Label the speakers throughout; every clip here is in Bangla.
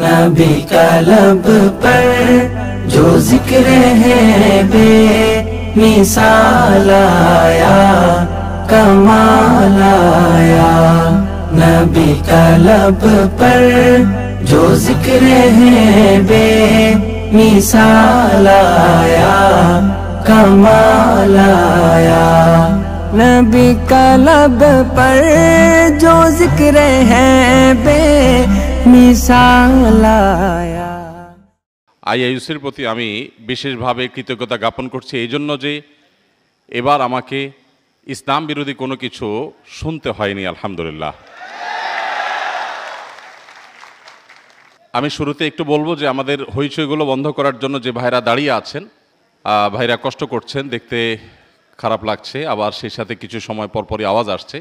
Speaker 1: नबी का लब पर जो जिक्र है बे मिसाल आया, कमाल आया। नबी का लब पर जो जिक्र है बे मिसाल आया, कमाल आया। नबी का लब पर जो जिक्र है बे मिसाल आया।
Speaker 2: আইআইইউসির প্রতি আমি বিশেষভাবে কৃতজ্ঞতা জ্ঞাপন করছি এই জন্য যে এবার আমাকে ইসলাম বিরোধী কোনো কিছু শুনতে হয়নি, আলহামদুলিল্লাহ। আমি শুরুতে একটু বলবো যে আমাদের হইচইগুলো বন্ধ করার জন্য যে ভাইরা দাঁড়িয়ে আছেন, ভাইরা কষ্ট করছেন, দেখতে খারাপ লাগছে, আবার সেই সাথে কিছু সময় পরপরই আওয়াজ আসছে।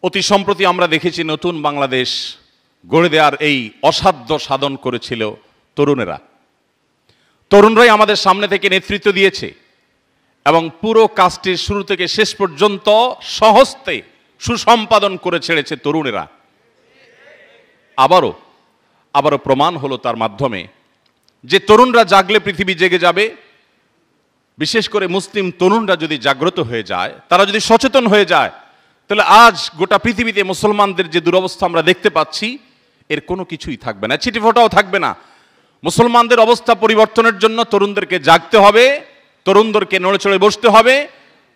Speaker 2: অতি সম্প্রতি আমরা দেখেছি নতুন বাংলাদেশ গড়ে দেওয়ার এই অসাধ্য সাধন করেছিল তরুণেরা। তরুণরাই আমাদের সামনে থেকে নেতৃত্ব দিয়েছে এবং পুরো কাজটির শুরু থেকে শেষ পর্যন্ত সহস্তে সুসম্পাদন করে ছেড়েছে তরুণেরা। আবারও প্রমাণ হলো তার মাধ্যমে যে তরুণরা জাগলে পৃথিবী জেগে যাবে। বিশেষ করে মুসলিম তরুণরা যদি জাগ্রত হয়ে যায়, তারা যদি সচেতন হয়ে যায়, তাহলে আজ গোটা পৃথিবীতে মুসলমানদের যে দুরবস্থা আমরা দেখতে পাচ্ছি এর কোনো কিছুই থাকবে না, ছিটিফোঁটাও থাকবে না। মুসলমানদের অবস্থা পরিবর্তনের জন্য তরুণদেরকে জাগতে হবে, তরুণদেরকে নড়ে চড়ে বসতে হবে,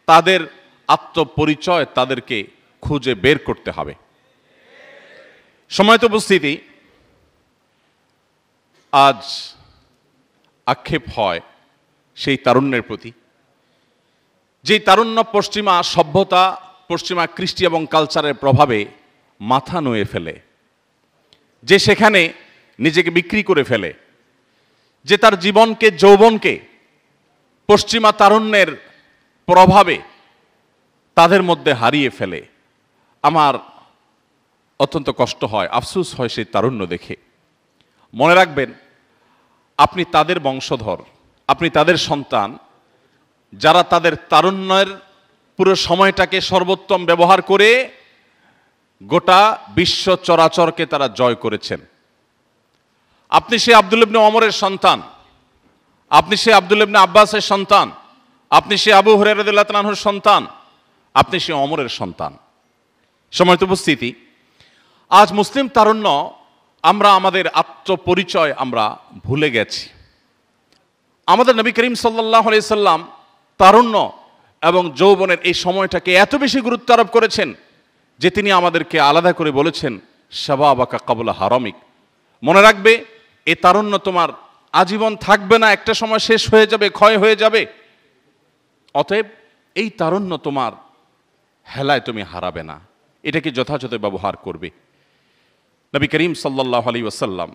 Speaker 2: তাদের আত্মপরিচয় তাদেরকে খুঁজে বের করতে হবে। সময়ত উপস্থিতি, আজ আক্ষেপ হয় সেই তারুণ্যের প্রতি, যেই তারুণ্য পশ্চিমা সভ্যতা, পশ্চিমা কৃষ্টি এবং কালচারের প্রভাবে মাথা নুয়ে ফেলে, যে সেখানে নিজেকে বিক্রি করে ফেলে, যে তার জীবনকে, যৌবনকে পশ্চিমা তারুণ্যের প্রভাবে তাদের মধ্যে হারিয়ে ফেলে। আমার অত্যন্ত কষ্ট হয়, আফসোস হয় সেই তারুণ্য দেখে। মনে রাখবেন, আপনি তাদের বংশধর, আপনি তাদের সন্তান, যারা তাদের তারুণ্যের পুরো সময়টাকে সর্বোত্তম ব্যবহার করে গোটা বিশ্ব চরাচরকে তারা জয় করেছেন। আপনি সে আব্দুল্লাহ ইবনে ওমরের সন্তান, আপনি সে আব্দুল্লাহ ইবনে আব্বাসের সন্তান, আপনি সে আবু হুরায়রা রাদিয়াল্লাহু তাআলা আনহুর সন্তান, আপনি সে ওমরের সন্তান। সম্মানিত উপস্থিতি, আজ মুসলিম তারুণ্য আমরা আমাদের আত্মপরিচয় আমরা ভুলে গেছি। আমাদের নবী করিম সাল্লাল্লাহু আলাইহি সাল্লাম তারুণ্য এবং যৌবনের এই সময়টাকে এত বেশি গুরুত্ব আরোপ করেছেন যে তিনি আমাদেরকে আলাদা করে বলেছেন, শাবাবাকা ক্বাবলা হারামিক। মনে রাখবে, এই তারুণ্য তোমার আজীবন থাকবে না, একটা সময় শেষ হয়ে যাবে, ক্ষয় হয়ে যাবে। অতএব এই তারুণ্য তোমার হেলায় তুমি হারাবে না, এটাকে যথাযথ ব্যবহার করবে। নবী করিম সাল্লাল্লাহু আলাইহি ওয়াসাল্লাম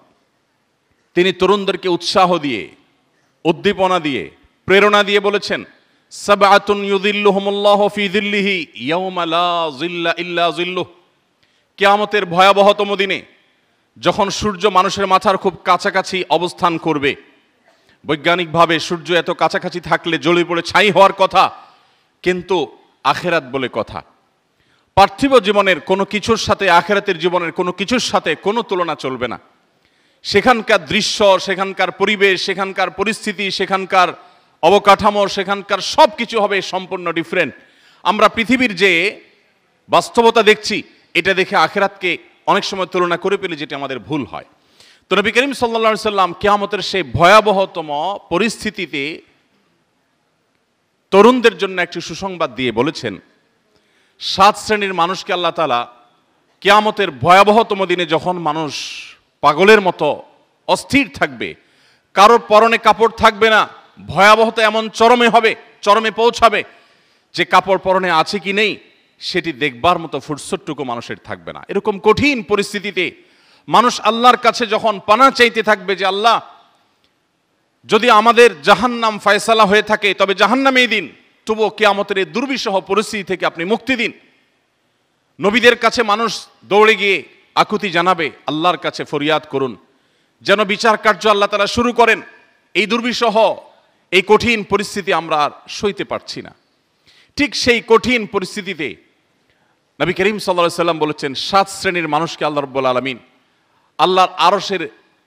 Speaker 2: তিনি তরুণদেরকে উৎসাহ দিয়ে, উদ্দীপনা দিয়ে, প্রেরণা দিয়ে বলেছেন, সাবআতুন ইউযিল্লুহুমুল্লাহু ফি যিল্লিহি ইয়াওমা লা যিল্লা ইল্লা যিল্লুহ। কিয়ামতের ভয়াবহতম দিনে যখন সূর্য মানুষের মাথার খুব কাছাকাছি অবস্থান করবে, বৈজ্ঞানিকভাবে সূর্য এত কাছাকাছি থাকলে জ্বলে পড়ে ছাই হওয়ার কথা, কিন্তু আখিরাত বলে কথা। পার্থিব জীবনের কোনো কিছুর সাথে আখিরাতের জীবনের কোনো কিছুর সাথে কোনো তুলনা চলবে না। সেখানকার দৃশ্য, সেখানকার পরিবেশ, সেখানকার পরিস্থিতি, সেখানকার অবকাঠামো, সেখানকার সব কিছু হবে সম্পূর্ণ ডিফারেন্ট। আমরা পৃথিবীর যে বাস্তবতা দেখছি, এটা দেখে আখিরাতকে অনেক সময় তুলনা করে ফেলি, যেটা আমাদের ভুল হয়। তো নবী করিম সাল্লাল্লাহু আলাইহি সাল্লাম কিয়ামতের সেই ভয়াবহতম পরিস্থিতিতে তরুণদের জন্য একটি সুসংবাদ দিয়ে বলেছেন, 7 শ্রেণীর মানুষকে আল্লাহ তাআলা কিয়ামতের ভয়াবহতম দিনে, যখন মানুষ পাগলের মতো অস্থির থাকবে, কারোর পরনে কাপড় থাকবে না, ভয়াবহতা এমন চরমে পৌঁছাবে যে কাপড় পরনে আছে কি নেই সেটি দেখবার মতো ফুরসতটুকু মানুষের থাকবে না। এরকম কঠিন পরিস্থিতিতে মানুষ আল্লাহর কাছে যখন পানা চাইতে থাকবে যে, আল্লাহ, যদি আমাদের জাহান্নাম ফয়সালা হয়ে থাকে তবে জাহান্নামেই দিন, তবুও কিয়ামতের এই দুর্বিষহ পরিস্থিতি থেকে আপনি মুক্তি দিন। নবীদের কাছে মানুষ দৌড়ে গিয়ে আকুতি জানাবে, আল্লাহর কাছে ফরিয়াদ করুন যেন বিচার কার্য আল্লাহ তাআলা শুরু করেন। এই দুর্বিষহ, এই কঠিন পরিস্থিতি আমরা আর সইতে পারছি না। ঠিক সেই কঠিন পরিস্থিতিতে নবী করিম সাল্লাল্লাহু আলাইহি সাল্লাম বলেছেন, 7 শ্রেণীর মানুষকে আল্লাহ রাব্বুল আলামিন আল্লাহর আরশের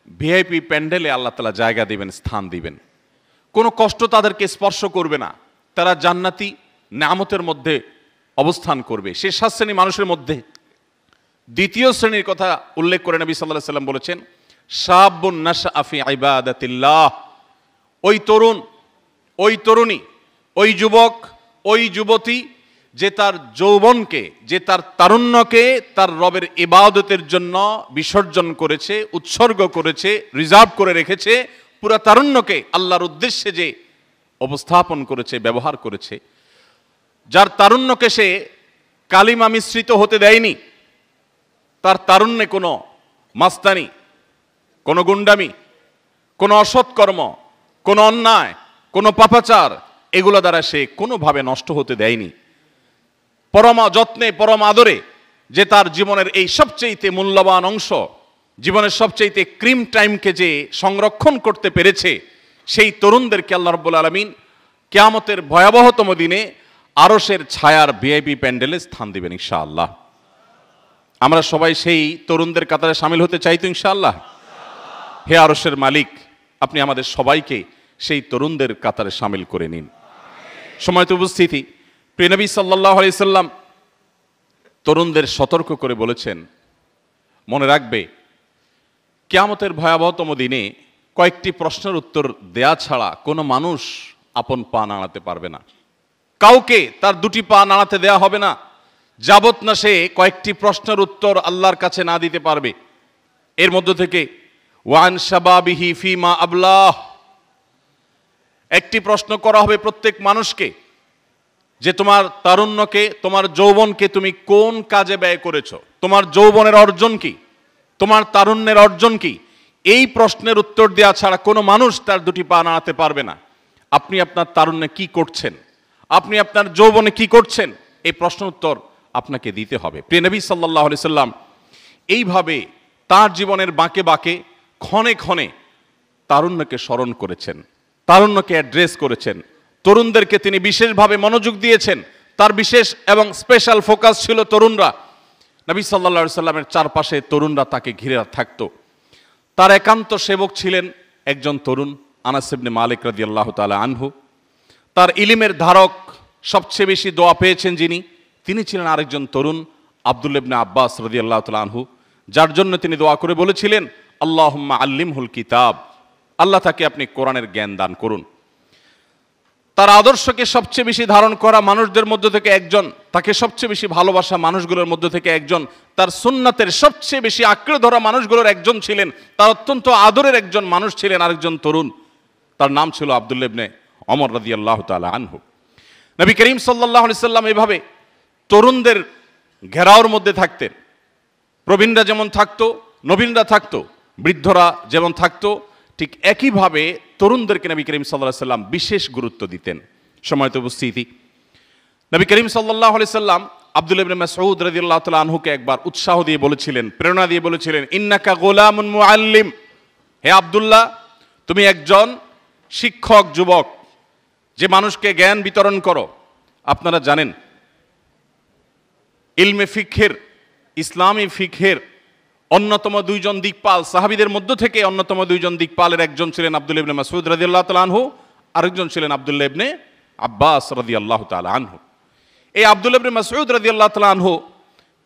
Speaker 2: ভিআইপি প্যান্ডেলে আল্লাহ তাআলা জায়গা দিবেন, স্থান দিবেন। কোনো কষ্ট তাদেরকে স্পর্শ করবে না, তারা জান্নাতি নেয়ামতের মধ্যে অবস্থান করবে। সে 7 শ্রেণী মানুষের মধ্যে দ্বিতীয় শ্রেণীর কথা উল্লেখ করে নবী সাল্লাল্লাহু আলাইহি ওয়াসাল্লাম বলেছেন, শাবুন নাশআ ফি ইবাদাতিল্লাহ। ওই তরুণ, ওই তরুণী, ওই যুবক, ওই যুবতী যে তার যৌবনকে, যে তার তারুণ্যকে তার রবের ইবাদতের জন্য বিসর্জন করেছে, উৎসর্গ করেছে, রিজার্ভ করে রেখেছে, পুরা তারুণ্যকে আল্লাহর উদ্দেশ্যে যে উপস্থাপন করেছে, ব্যবহার করেছে, যার তারুণ্যকে সে কালিমা মিশ্রিত হতে দেয়নি, তার তারুণ্যে কোনো মাস্তানি, কোনো গুন্ডামি, কোনো অসৎকর্ম, কোনো অন্যায়, কোনো পাপাচার, এগুলো দ্বারা সে কোনোভাবে নষ্ট হতে দেয়নি। পরম যত্নে, পরম আদরে যে তার জীবনের এই সবচেয়ে মূল্যবান অংশ, জীবনের সবচেয়ে ক্রিম টাইমকে যে সংরক্ষণ করতে পেরেছে, সেই তরুণদেরকে আল্লাহ রাব্বুল আলামিন কিয়ামতের ভয়াবহতম দিনে আরশের ছায়ার ভিআইপি প্যান্ডেলে স্থান দিবেন ইনশাআল্লাহ। আমরা সবাই সেই তরুণদের কাতারে শামিল হতে চাই তো ইনশাআল্লাহ। হে আরশের মালিক, আপনি আমাদের সবাইকে সেই তরুণদের কাতারে শামিল করে নিন। সময়ত উপস্থিতি, প্রিয় নবী সাল্লাল্লাহু আলাইহি সাল্লাম তরুণদের সতর্ক করে বলেছেন, মনে রাখবে কিয়ামতের ভয়াবহতম দিনে কয়েকটি প্রশ্নের উত্তর দেয়া ছাড়া কোনো মানুষ আপন পা নাড়াতে পারবে না। কাউকে তার দুটি পা নাড়াতে দেয়া হবে না যাবত না সে কয়েকটি প্রশ্নের উত্তর আল্লাহর কাছে না দিতে পারবে। এর মধ্য থেকে ওয়ান শাবাবিহি ফিমা আবলাহ, একটি প্রশ্ন করা হবে প্রত্যেক মানুষকে যে তোমার তারুণ্যকে, তোমার যৌবনকে তুমি কোন কাজে ব্যয় করেছো, তোমার যৌবনের অর্জন কি, তোমার তারুণ্যের অর্জন কি। এই প্রশ্নের উত্তর দেওয়া ছাড়া কোনো মানুষ তার দুটি পা নাড়াতে পারবে না। আপনি আপনার তারুণ্যে কি করছেন, আপনি আপনার যৌবনে কি করছেন, এই প্রশ্ন উত্তর আপনাকে দিতে হবে। প্রিয় নবী সাল্লাল্লাহু আলাইহি সাল্লাম এইভাবে তার জীবনের বাঁকে বাঁকে, ক্ষণে ক্ষণে তারুণ্যকে স্মরণ করেছেন, তারুণ্যকে অ্যাড্রেস করেছেন। তরুণদেরকে তিনি বিশেষভাবে মনোযোগ দিয়েছেন, তার বিশেষ এবং স্পেশাল ফোকাস ছিল তরুণরা। নবী সাল্লাল্লাহু আলাইহি সাল্লামের চারপাশে তরুণরা তাকে ঘিরে থাকতো। তার একান্ত সেবক ছিলেন একজন তরুণ, আনাস ইবনে মালিক রাদিয়াল্লাহু তাআলা আনহু। তার ইলমের ধারক, সবচেয়ে বেশি দোয়া পেয়েছেন যিনি, তিনি ছিলেন আরেকজন তরুণ, আব্দুল্লাহ ইবনে আব্বাস রাদিয়াল্লাহু তাআলা আনহু, যার জন্য তিনি দোয়া করে বলেছিলেন, আল্লাহুম্মা আল্লিমহুল কিতাব, আল্লাহ তাকে আপনি কোরআনের জ্ঞান দান করুন। তার আদর্শকে সবচেয়ে বেশি ধারণ করা মানুষদের মধ্য থেকে একজন, তাকে সবচেয়ে বেশি ভালোবাসা মানুষগুলোর মধ্য থেকে একজন, তার সুন্নাতের সবচেয়ে বেশি আঁকড়ে ধরা মানুষগুলোর একজন ছিলেন, তার অত্যন্ত আদরের একজন মানুষ ছিলেন আরেকজন তরুণ, তার নাম ছিল আব্দুল্লাহ ইবনে ওমর রাদিয়াল্লাহু তাআলা আনহু। নবী করিম সাল্লাল্লাহু আলাইহি সাল্লাম এভাবে তরুণদের ঘেরাওর মধ্যে থাকতেন। প্রবীণরা যেমন থাকতো, নবীনরা থাকতো, বৃদ্ধরা যেমন থাকতো, ঠিক একইভাবে তরুণদেরকে নবী করিম সাল্লাল্লাহু আলাইহি সাল্লাম বিশেষ গুরুত্ব দিতেন। সময়ত উপস্থিতি, নবী করিম সাল্লাল্লাহু আলাইহি সাল্লাম আব্দুল্লাহ ইবনে মাসউদ রাদিয়াল্লাহু তাআলা আনহুকে একবার উৎসাহ দিয়ে বলেছিলেন, প্রেরণা দিয়ে বলেছিলেন, ইন্নাকা গোলামুন মুআল্লিম, হে আব্দুল্লাহ তুমি একজন শিক্ষক যুবক, যে মানুষকে জ্ঞান বিতরণ করো। আপনারা জানেন ইলমে ফিকহের, ইসলামী ফিকহের অন্যতম দুইজন দিকপাল, সাহাবীদের মধ্য থেকে অন্যতম দুইজন দিকপালের একজন ছিলেন আব্দুল্লাহ ইবনে মাসউদ রাদিয়াল্লাহু তাআলা আনহু, আরেকজন ছিলেন আব্দুল্লাহ ইবনে আব্বাস রাদিয়াল্লাহু তাআলা আনহু। এই আব্দুল্লাহ ইবনে মাসউদ রাদিয়াল্লাহু তাআলা আনহু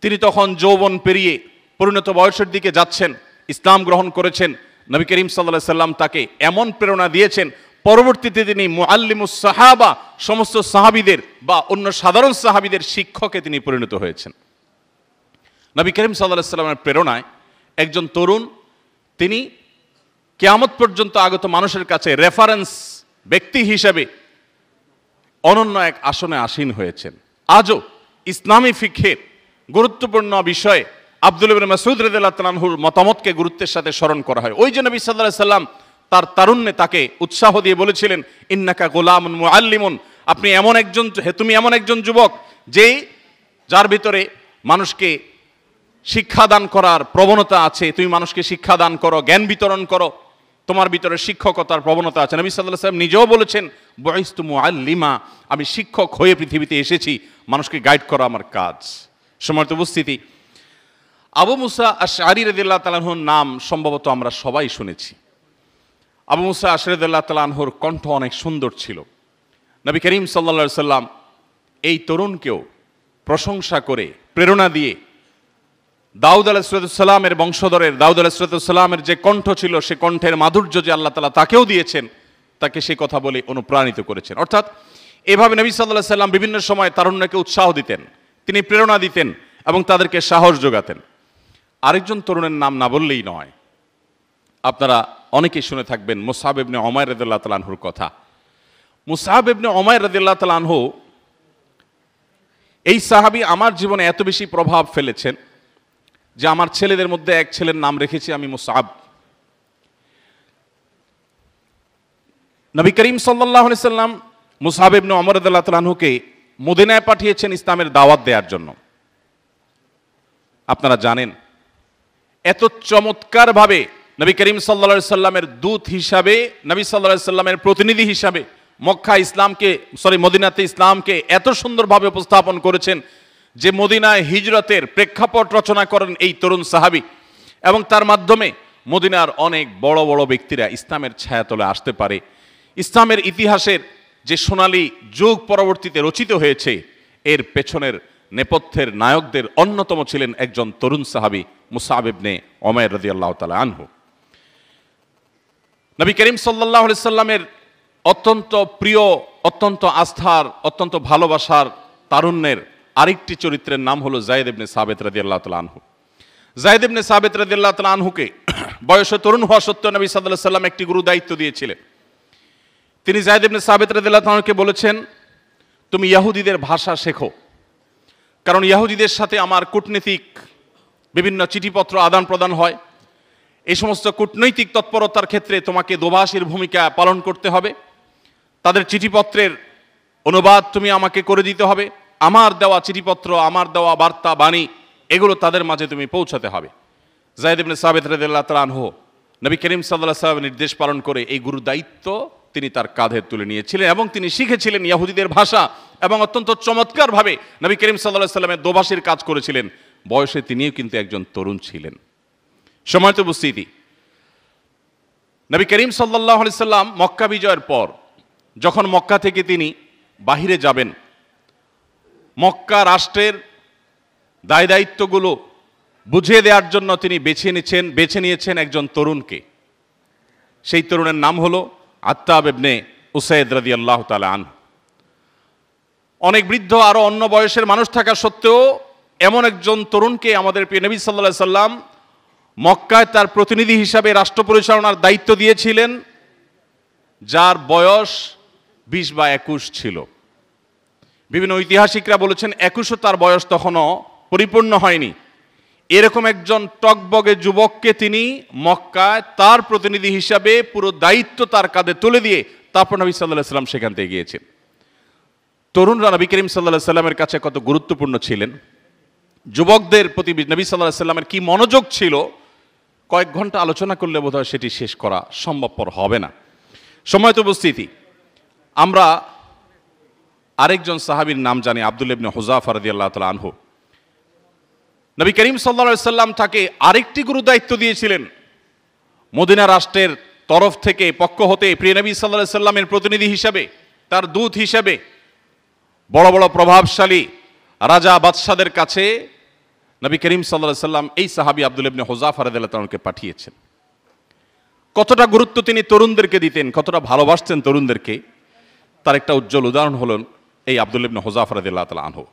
Speaker 2: তিনি তখন যৌবন পেরিয়ে পরিণত বয়সের দিকে যাচ্ছেন, ইসলাম গ্রহণ করেছেন। নবী করিম সাল্লাল্লাহু আলাইহি সাল্লাম তাকে এমন প্রেরণা দিয়েছেন, পরবর্তীতে তিনি মুআল্লিমুস সাহাবা, সমস্ত সাহাবীদের বা অন্য সাধারণ সাহাবীদের শিক্ষকে তিনি পরিণত হয়েছেন। নবী করিম সাল্লাল্লাহু আলাইহি সাল্লামের প্রেরণায় একজন তরুণ, তিনি কিয়ামত পর্যন্ত আগত মানুষের কাছে রেফারেন্স ব্যক্তি হিসেবে অনন্য এক আসনে আসীন হয়েছেন। আজও ইসলামী ফিকহের গুরুত্বপূর্ণ বিষয়ে আব্দুল্লাহ ইবনে মাসউদ রাদিয়াল্লাহু তাআলা আনহুর মতামতকে গুরুত্বের সাথে স্মরণ করা হয়। ওই যে নবী সাল্লাল্লাহু আলাইহি সাল্লাম তার তারুণ্যে তাকে উৎসাহ দিয়ে বলেছিলেন, ইন্নাকা গোলামুন মুআল্লিমুন, আপনি এমন একজন, তুমি এমন একজন যুবক যে যার ভিতরে মানুষকে শিক্ষাদান করার প্রবণতা আছে, তুমি মানুষকে শিক্ষাদান করো, জ্ঞান বিতরণ করো, তোমার ভিতরে শিক্ষকতার প্রবণতা আছে। নবী সাল্লাল্লাহু আলাইহি ওয়াসাল্লাম নিজেও বলেছেন, বুইস্তু মুআল্লিমা, আমি শিক্ষক হয়ে পৃথিবীতে এসেছি, মানুষকে গাইড করা আমার কাজ। সম্মানিত উপস্থিতি, আবু মুসা আশআরী রাদিয়াল্লাহু তাআলা আনহুর নাম সম্ভবত আমরা সবাই শুনেছি। আবু মুসা আশআরী রাদিয়াল্লাহু তাআলা আনহুর কণ্ঠ অনেক সুন্দর ছিল। নবী করিম সাল্লাল্লাহু আলাইহি সাল্লাম এই তরুণকেও প্রশংসা করে প্রেরণা দিয়ে দাউদ আলাইহিস সালামের বংশধরের দাউদ আলাইহিস সালামের যে কণ্ঠ ছিল সে কণ্ঠের মাধুর্য যে আল্লাহ তাআলা তাকেও দিয়েছেন, তাকে সেই কথা বলে অনুপ্রাণিত করেছেন। অর্থাৎ এভাবে নবী সাল্লাল্লাহু আলাইহি সাল্লাম বিভিন্ন সময় তারুণ্যকে উৎসাহ দিতেন, তিনি প্রেরণা দিতেন এবং তাদেরকে সাহস যোগাতেন। আরেকজন তরুণের নাম না বললেই নয়, আপনারা অনেকেই শুনে থাকবেন মুসআব ইবনে উমাইর রাদিয়াল্লাহু তাআলা আনহুর কথা। মুসআব ইবনে উমাইর রাদিয়াল্লাহু তাআলা আনহু এই সাহাবী আমার জীবনে এত বেশি প্রভাব ফেলেছেন যে আমার ছেলেদের মধ্যে এক ছেলের নাম রেখেছি আমি মুসআব। নবী করিম সাল্লাল্লাহু আলাইহি সাল্লাম মুসআব ইবনে উমাইর রাদিয়াল্লাহু তাআলা আনহুকে মদিনায় পাঠিয়েছেন ইসলামের দাওয়াত দেওয়ার জন্য। আপনারা জানেন এত চমৎকারভাবে নবী করিম সাল্লাল্লাহু আলাইহি সাল্লামের দূত হিসাবে, নবী সাল্লাল্লাহু আলাইহি সাল্লামের প্রতিনিধি হিসাবে মদিনাতে ইসলামকে এত সুন্দরভাবে উপস্থাপন করেছেন যে মদিনায় হিজরতের প্রেক্ষাপট রচনা করেন এই তরুণ সাহাবী, এবং তার মাধ্যমে মদিনার অনেক বড় বড় ব্যক্তিরা ইসলামের ছায়াতলে আসতে পারে। ইসলামের ইতিহাসের যে সোনালী যুগ পরবর্তীতে রচিত হয়েছে এর পেছনের নেপথ্যের নায়কদের অন্যতম ছিলেন একজন তরুণ সাহাবী মুসআব ইবনে উমাইর রাদিয়াল্লাহু তাআলা আনহু। নবী করিম সাল্লাল্লাহু আলাইহি সাল্লামের অত্যন্ত প্রিয়, অত্যন্ত আস্থার, অত্যন্ত ভালোবাসার তারুণ্যের আরেকটি চরিত্রের নাম হলো যায়েদ ইবনে সাবিত রাদিয়াল্লাহু তাআলা আনহু। যায়েদ ইবনে সাবিত রাদিয়াল্লাহু তাআলা আনহুকে বয়সে তরুণ হওয়া সত্ত্বেও নবী সাল্লাল্লাহু আলাইহি সাল্লাম একটি গুরু দায়িত্ব দিয়েছিলেন। তিনি যায়েদ ইবনে সাবিত রাদিয়াল্লাহু তাআলা আনহুকে বলেছেন, তুমি ইহুদিদের ভাষা শেখো, কারণ ইহুদিদের সাথে আমার কূটনীতিক বিভিন্ন চিঠিপত্র আদান প্রদান হয়। এই সমস্ত কূটনৈতিক তৎপরতার ক্ষেত্রে তোমাকে দোভাষীর ভূমিকা পালন করতে হবে। তাদের চিঠিপত্রের অনুবাদ তুমি আমাকে করে দিতে হবে। আমার দেওয়া চিঠিপত্র, আমার দেওয়া বার্তা বাণী এগুলো তাদের মাঝে তুমি পৌঁছাতে হবে। যায়েদ ইবনে সাবিত রাদিয়াল্লাহু তাআলা আনহু নবী করিম সাল্লাল্লাহু আলাইহি ওয়াসাল্লামের নির্দেশ পালন করে এই গুরু দায়িত্ব তিনি তার কাঁধে তুলে নিয়েছিলেন এবং তিনি শিখেছিলেন ইহুদিদের ভাষা এবং অত্যন্ত চমৎকারভাবে নবী করিম সাল্লাল্লাহু আলাইহি ওয়াসাল্লামের দোভাষীর কাজ করেছিলেন। বয়সে তিনিও কিন্তু একজন তরুণ ছিলেন। সময়ত উপস্থিতি, নবী করিম সাল্লাল্লাহু আলাইহি সাল্লাম মক্কা বিজয়ের পর যখন মক্কা থেকে তিনি বাহিরে যাবেন, মক্কা রাষ্ট্রের দায় দায়িত্বগুলো বুঝিয়ে দেওয়ার জন্য তিনি বেছে নিয়েছেন একজন তরুণকে। সেই তরুণের নাম হলো আত্তাব ইবনে উসাইদ রাদিয়াল্লাহু তাআলা আনহু। অনেক বৃদ্ধ আরো অন্য বয়সের মানুষ থাকা সত্ত্বেও এমন একজন তরুণকে আমাদের প্রিয় নবী সাল্লাল্লাহু আলাইহি সাল্লাম মক্কায় তার প্রতিনিধি হিসাবে রাষ্ট্র পরিচালনার দায়িত্ব দিয়েছিলেন, যার বয়স 20 বা 21 ছিল। বিভিন্ন ঐতিহাসিকরা বলেছেন 21ও তার বয়স তখনও পরিপূর্ণ হয়নি। এরকম একজন টকবগে যুবককে তিনি মক্কায় তার প্রতিনিধি হিসাবে পুরো দায়িত্ব তার কাঁধে তুলে দিয়ে তারপর নবী সাল্লাল্লাহু আলাইহি সাল্লাম সেখান থেকে গিয়েছেন। তরুণরা নবী করিম সাল্লাল্লাহু আলাইহি সাল্লামের কাছে কত গুরুত্বপূর্ণ ছিলেন, যুবকদের প্রতি নবী সাল্লাল্লাহু আলাইহি সাল্লামের কি মনোযোগ ছিল, কয়েক ঘন্টা আলোচনা করলে বোধহয় সেটি শেষ করা সম্ভবপর হবে না। সময়ত উপস্থিতি, আমরা আরেকজন সাহাবীর নাম জানি আব্দুল্লাহ ইবনে হুযাফা রাদিয়াল্লাহু তাআলা আনহু। নবী করিম সাল্লাল্লাহু আলাইহি সাল্লাম তাকে আরেকটি গুরু দায়িত্ব দিয়েছিলেন। মদিনা রাষ্ট্রের তরফ থেকে পক্ষ হতে প্রিয় নবী সাল্লাল্লাহু আলাইহি সাল্লামের প্রতিনিধি হিসাবে, তার দূত হিসাবে বড় বড় প্রভাবশালী রাজা বাদশাদের কাছে নবী করিম সাল্লাল্লাহু আলাইহি সাল্লাম এই সাহাবী আব্দুল্লাহ ইবনে হুযাফা রাদিয়াল্লাহু তাআলা আনহুকে পাঠিয়েছেন। কতটা গুরুত্ব তিনি তরুণদেরকে দিতেন, কতটা ভালোবাসতেন তরুণদেরকে, তার একটা উজ্জ্বল উদাহরণ হলেন এই আব্দুল্লাহ ইবনে হুযাফা রাদিয়াল্লাহু তাআলা আনহু।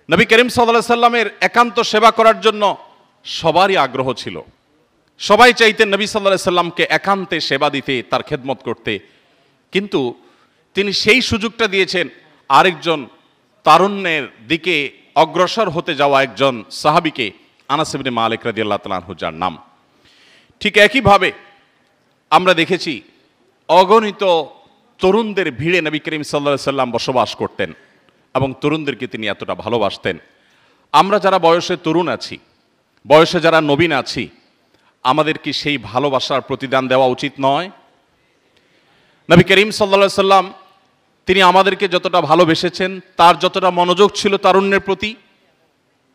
Speaker 2: নবী করিম সাল্লাল্লাহু আলাইহি সাল্লামের একান্ত সেবা করার জন্য সবারই আগ্রহ ছিল। সবাই চাইতেন নবী সাল্লাল্লাহু আলাইহি সাল্লামকে একান্তে সেবা দিতে, তার খেদমত করতে। কিন্তু তিনি সেই সুযোগটা দিয়েছেন আরেকজন তারুণ্যের দিকে অগ্রসর হতে যাওয়া একজন সাহাবীকে, আনাস ইবনে মালিক রাদিয়াল্লাহু তাআলা আনহু, যার নাম। ঠিক একইভাবে আমরা দেখেছি অগণিত তরুণদের ভিড়ে নবী করিম সাল্লাল্লাহু আলাইহি সাল্লাম বসবাস করতেন এবং তরুণদেরকে তিনি এতটা ভালোবাসতেন। আমরা যারা বয়সে তরুণ আছি, বয়সে যারা নবীন আছি, আমাদের কি সেই ভালোবাসার প্রতিদান দেওয়া উচিত নয়? নবী করিম সাল্লাল্লাহু আলাইহি সাল্লাম তিনি আমাদেরকে যতটা ভালোবেসেছেন, তার যতটা মনোযোগ ছিল তারুণ্যের প্রতি,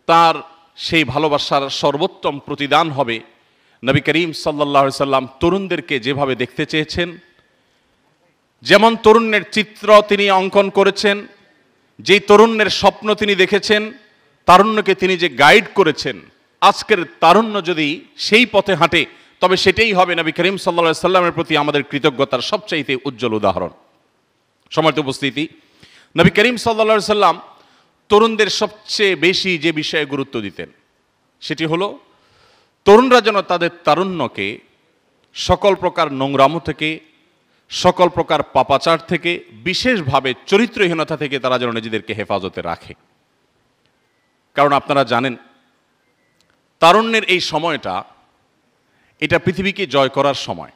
Speaker 2: তার সেই ভালোবাসার সর্বোত্তম প্রতিদান হবে নবী করিম সাল্লাল্লাহু আলাইহি সাল্লাম তরুণদেরকে যেভাবে দেখতে চেয়েছেন, যেমন তরুণের চিত্র তিনি অঙ্কন করেছেন, যেই তরুণের স্বপ্ন তিনি দেখেছেন, তারুণ্যকে তিনি যে গাইড করেছেন, আজকের তারুণ্য যদি সেই পথে হাঁটে তবে সেটাই হবে নবী করিম সাল্লাল্লাহু আলাইহি সাল্লামের প্রতি আমাদের কৃতজ্ঞতার সবচাইতে উজ্জ্বল উদাহরণ। সম্মানিত উপস্থিতি, নবী করিম সাল্লাল্লাহু আলাইহি সাল্লাম তরুণদের সবচেয়ে বেশি যে বিষয়ে গুরুত্ব দিতেন সেটি হলো তরুণরা যেন তাদের তারুণ্যকে সকল প্রকার নোংরামো থেকে, সকল প্রকার পাপাচার থেকে, বিশেষভাবে চরিত্রহীনতা থেকে তারা যেন নিজেদেরকে হেফাজতে রাখে। কারণ আপনারা জানেন তারুণ্যের এই সময়টা এটা পৃথিবীকে জয় করার সময়।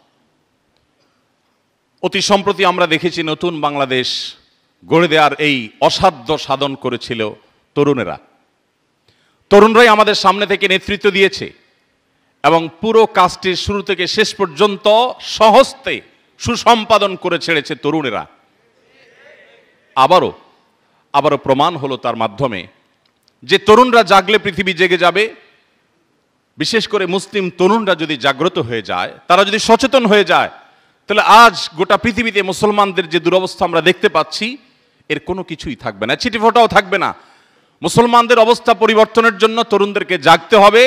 Speaker 2: অতি সম্প্রতি আমরা দেখেছি নতুন বাংলাদেশ গড়ে দেওয়ার এই অসাধ্য সাধন করেছিল তরুণেরা। তরুণরাই আমাদের সামনে থেকে নেতৃত্ব দিয়েছে এবং পুরো কাজটির শুরু থেকে শেষ পর্যন্ত সহস্তে সুসম্পাদন করে ছেড়েছে তরুণেরা। আবারও প্রমাণ হলো তার মাধ্যমে যে তরুণরা জাগলে পৃথিবী জেগে যাবে। বিশেষ করে মুসলিম তরুণরা যদি জাগ্রত হয়ে যায়, তারা যদি সচেতন হয়ে যায়, তাহলে আজ গোটা পৃথিবীতে মুসলমানদের যে দুরবস্থা আমরা দেখতে পাচ্ছি এর কোনো কিছুই থাকবে না, ছিটেফোঁটাও থাকবে না। মুসলমানদের অবস্থা পরিবর্তনের জন্য তরুণদেরকে জাগতে হবে,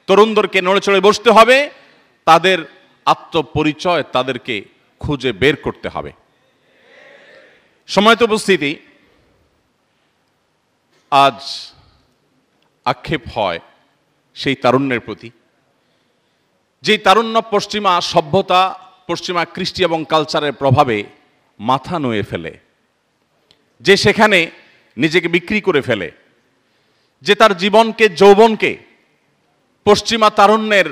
Speaker 2: তরুণদেরকে নড়েচড়ে বসতে হবে, তাদের আত্মপরিচয় তাদেরকে খুঁজে বের করতে হবে। সম্মানিত উপস্থিতি, আজ আক্ষেপ হয় সেই তারুণ্যের প্রতি, যেই তারুণ্য পশ্চিমা সভ্যতা, পশ্চিমা কৃষ্টি এবং কালচারের প্রভাবে মাথা নুয়ে ফেলে, যে সেখানে নিজেকে বিক্রি করে ফেলে, যে তার জীবনকে, যৌবনকে পশ্চিমা তারুণ্যের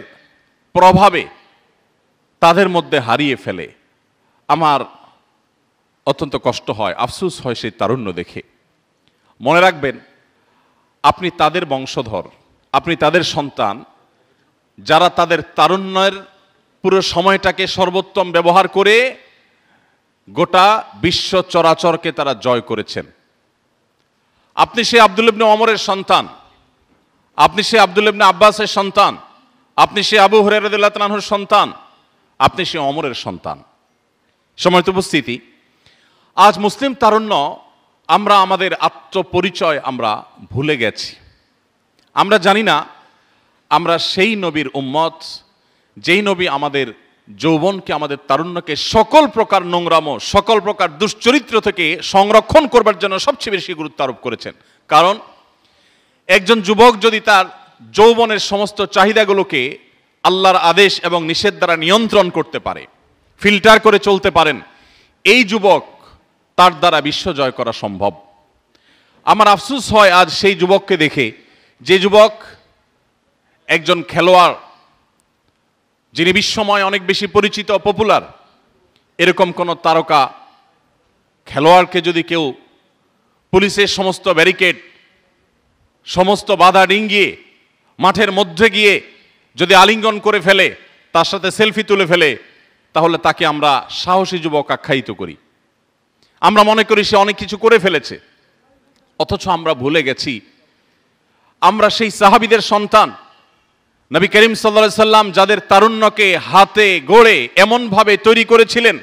Speaker 2: প্রভাবে তাদের মধ্যে হারিয়ে ফেলে। আমার অত্যন্ত কষ্ট হয়, আফসোস হয় সেই তারুণ্য দেখে। মনে রাখবেন, আপনি তাদের বংশধর, আপনি তাদের সন্তান, যারা তাদের তারুণ্যের পুরো সময়টাকে সর্বোত্তম ব্যবহার করে গোটা বিশ্ব চরাচরকে তারা জয় করেছেন। আপনি সে আব্দুল্লাহ ইবনে ওমরের সন্তান, আপনি সে আব্দুল্লাহ ইবনে আব্বাসের সন্তান, আপনি সে আবু হুরায়রা রাদিয়াল্লাহু তাআলা আনহুর সন্তান, আপনি সে ওমরের সন্তান। সম্মানিত উপস্থিতি, আজ মুসলিম তারুণ্য আমরা আমাদের আত্মপরিচয় আমরা ভুলে গেছি। আমরা জানি না আমরা সেই নবীর উম্মত, যেই নবী আমাদের যৌবনকে, আমাদের তারুণ্যকে সকল প্রকার নোংরামো, সকল প্রকার দুশ্চরিত্র থেকে সংরক্ষণ করবার জন্য সবচেয়ে বেশি গুরুত্ব আরোপ করেছেন। কারণ একজন যুবক যদি তার যৌবনের সমস্ত চাহিদাগুলোকে আল্লাহর আদেশ এবং নিষেধ দ্বারা নিয়ন্ত্রণ করতে পারে, ফিল্টার করে চলতে পারেন, এই যুবক, তার দ্বারা বিশ্ব জয় করা সম্ভব। আমার আফসোস হয় আজ সেই যুবককে দেখে, যে যুবক একজন খেলোয়াড়, যিনি বিশ্বময় অনেক বেশি পরিচিত, পপুলার, এরকম কোন তারকা খেলোয়াড়কে যদি কেউ পুলিশের সমস্ত ব্যারিকেড, সমস্ত বাধা ডিঙ্গিয়ে মাঠের মধ্যে গিয়ে যদি আলিঙ্গন করে ফেলে, তার সাথে সেলফি তুলে ফেলে, তাহলে তাকে আমরা সাহসী যুবক আখ্যায়িত করি। আমরা মনে করি সে অনেক কিছু করে ফেলেছে, অথচ আমরা ভুলে গেছি আমরা সেই সাহাবীদের সন্তান, নবী করিম সাল্লাল্লাহু আলাইহি সাল্লাম যাদের তারুণ্যকে হাতে গড়ে এমনভাবে তৈরি করেছিলেন,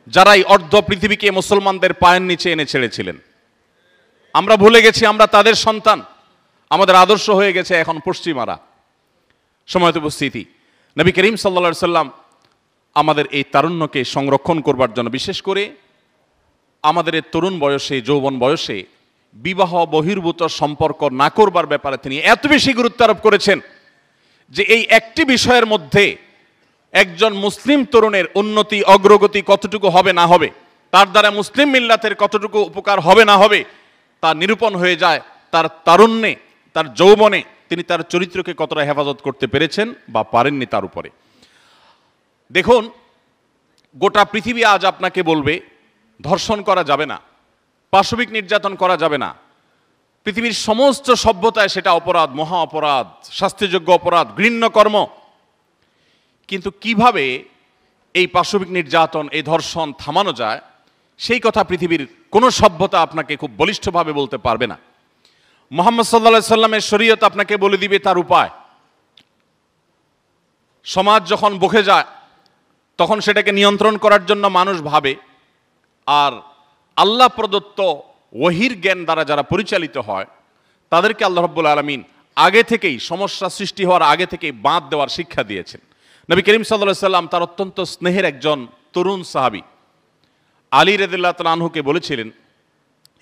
Speaker 2: যারাই অর্ধ পৃথিবীকে মুসলমানদের পায়ের নিচে এনে ছেড়েছিলেন। আমরা ভুলে গেছি আমরা তাদের সন্তান, আমাদের আদর্শ হয়ে গেছে এখন পশ্চিমারা। সম্মানিত উপস্থিতি, নবী করিম সাল্লাল্লাহু আলাইহি সাল্লাম আমাদের এই তারুণ্যকে সংরক্ষণ করবার জন্য, বিশেষ করে আমাদের এই তরুণ বয়সে, যৌবন বয়সে বিবাহ বহির্ভূত সম্পর্ক না করবার ব্যাপারে তিনি এত বেশি গুরুত্ব আরোপ করেছেন যে এই একটি বিষয়ের মধ্যে একজন মুসলিম তরুণের উন্নতি, অগ্রগতি কতটুকু হবে না হবে, তার দ্বারা মুসলিম মিল্লাতের কতটুকু উপকার হবে না হবে, তা নিরূপণ হয়ে যায় তার তারুণ্যে, তার যৌবনে তিনি তার চরিত্রকে কতটা হেফাজত করতে পেরেছেন বা পারেননি তার উপরে। দেখুন, গোটা পৃথিবী আজ আপনাকে বলবে ধর্ষণ করা যাবে না, পাশবিক নির্যাতন করা যাবে না। পৃথিবীর সমস্ত সভ্যতায় সেটা অপরাধ, মহা অপরাধ, শাস্তিযোগ্য অপরাধ, ঘৃণ্য কর্ম। কিন্তু কিভাবে এই পাশবিক নির্যাতন, এই ধর্ষণ থামানো যায়, সেই কথা পৃথিবীর কোনো সভ্যতা আপনাকে খুব বলিষ্ঠভাবে বলতে পারবে না। মুহাম্মদ সাল্লাল্লাহু আলাইহি সাল্লামের শরীয়ত আপনাকে বলে দিবে তার উপায়। সমাজ যখন বকে যায় তখন সেটাকে নিয়ন্ত্রণ করার জন্য মানুষ ভাবে, আর আল্লাহ প্রদত্ত ওহীর জ্ঞান দ্বারা যারা পরিচালিত হয় তাদেরকে আল্লাহ রাব্বুল আলামিন আগে থেকেই, সমস্যা সৃষ্টি হওয়ার আগে থেকেই বাঁধ দেওয়ার শিক্ষা দিয়েছেন। নবী করিম সাল্লাল্লাহু আলাইহি সাল্লাম তার অত্যন্ত স্নেহের একজন তরুণ সাহাবী আলী রাদিয়াল্লাহু তাআলা আনহুকে বলেছিলেন,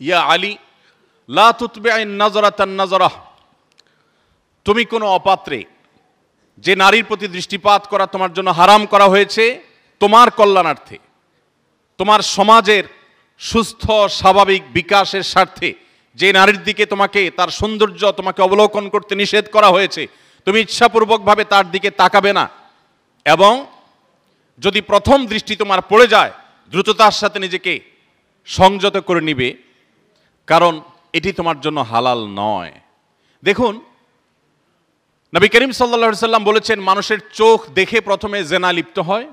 Speaker 2: ইয়া আলী লা তুতবি'ন নাজরাতান নাজরাহ, তুমি কোনো অপাত্রে যে নারীর প্রতি দৃষ্টিপাত করা তোমার জন্য হারাম করা হয়েছে তোমার কল্যাণার্থে, তোমার সমাজের সুস্থ স্বাভাবিক বিকাশের স্বার্থে যে নারীর দিকে তোমাকে, তার সৌন্দর্য তোমাকে অবলোকন করতে নিষেধ করা হয়েছে, তুমি ইচ্ছাপূর্বকভাবে তার দিকে তাকাবে না, এবং যদি প্রথম দৃষ্টি তোমার পড়ে যায় দ্রুততার সাথে নিজেকে সংযত করে নিবে, কারণ এটি তোমার জন্য হালাল নয়। দেখুন, নবী করিম সাল্লাল্লাহু আলাইহি সাল্লাম বলেছেন, মানুষের চোখ দেখে প্রথমে জেনা লিপ্ত হয়,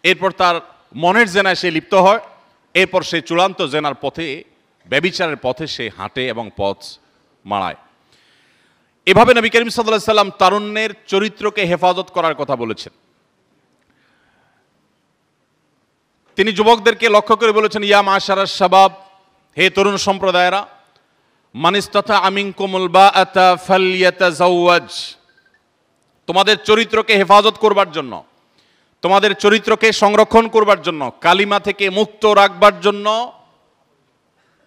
Speaker 2: এরপর তার মনের জেনায় সে লিপ্ত হয়, এরপর সে চূড়ান্ত জেনার পথে, ব্যভিচারের পথে সে হাঁটে এবং পথ মাড়ায়। এভাবে নবী করিম সাল্লাল্লাহু আলাইহি সাল্লাম তারুণ্যের চরিত্রকে হেফাজত করার কথা বলেছেন। তিনি যুবকদেরকে লক্ষ্য করে বলেছেন, ইয়া মাশারাশ শাবাব, হে তরুণ সম্প্রদায়েরা, মান ইসতাতা মিনকুমুল বাআতা ফালইয়াতাযাওয়াজ, তোমাদের চরিত্রকে হেফাজত করবার জন্য, তোমাদের চরিত্রকে সংরক্ষণ করবার জন্য, কালিমা থেকে মুক্ত রাখবার জন্য